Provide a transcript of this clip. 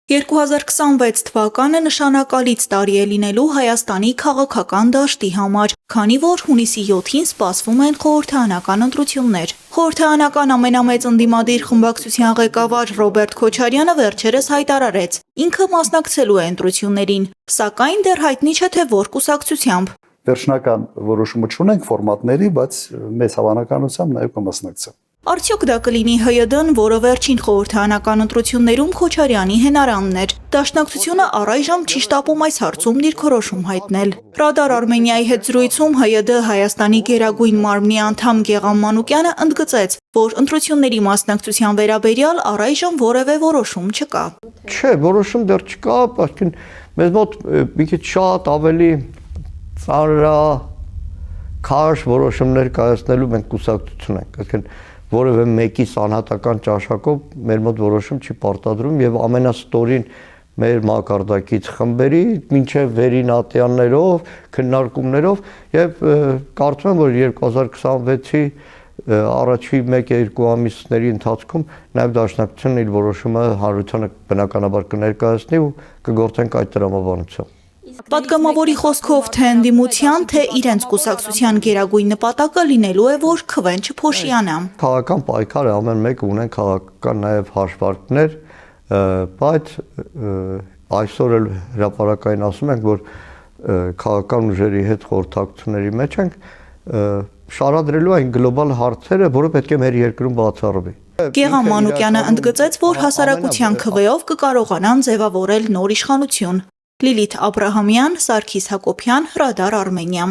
2026 թվականը նշանակալից տարի է լինելու Հայաստանի քաղաքական դաշտի համար, քանի որ հունիսի 7-ին սպասվում են խորհրդարանական ընտրություններ։ Խորհրդարանական ամենամեծ ընդդիմադիր խմբակցության ղեկավար Ռոբերտ Քոչարյանը վերջերս հայտարարեց, ինքը մասնակցելու է ընտրություններին, սակայն դեռ հայտնի չէ, թե որ կուսակցությամբ։ Վերջնական որոշումը չունենք ֆորմատների, բայց մեծ հավանականությամբ նաև կմասնակցեմ։ Արդյոք դա կլինի ՀՅԴ-ն, որը վերջին խորհրդարանական ընտրություններում Քոչարյանի հենարանն էր։ Դաշնակցությունը առայժմ չի շտապում այս հարցում դիրքորոշում հայտնել։ Ռադար Արմենիայի հետ զրույցում ՀՅԴ Հայաստանի գերագույն մարմնի անդամ Գեղամ Մանուկյանը ընդգծեց, որ ընտրությունների մասնակցության վերաբերյալ առայժմ որևէ որոշում չկա։ Չէ, որոշում դեռ չկա, բայց մեզ մոտ մի քիչ շատ ավելի քարշ որոշումներ կայացնելու մենք կուսակցություն ենք, այսինքն որևէ մեկի անհատական ճաշակով մեր մոտ որոշում չի պարտադրում եւ ամենաստորին մեր մակարդակից խմբերի մինչեւ վերին ատյաններով, քննարկումներով եւ կարծում եմ, որ 2026-ի առաջի 1-2 ամիսների ընթացքում նաեւ դաշնակցությունն իր որոշումը հանրությանը բնականաբար կներկայացնի ու կգործենք այդ տրամաբանությամբ։ Պատգամավորի խոսքով թե ընդդիմության, թե իրենց կուսակցության գերագույն նպատակը լինելու է, որ քվեն չփոշիանա։ Քաղաքական պայքար է, ամեն մեկը ունեն քաղաքական նաև հաշվարկներ, բայց այսօր էլ հրապարակային ասում ենք, որ քաղաքական ուժերի հետ խորհրդակցությունների մեջ ենք, շարադրելու այն գլոբալ հարցերը, որը պետք է մեր երկրում բացառվի։ Գեղամ Մանուկյանը ընդգծեց, որ հասարակության քվեով կկարողանան ձևավորել նոր իշխանություն։ Լիլիթ Աբրահամյան, Սարգիս Հակոբյան, Ռադար Արմենիա։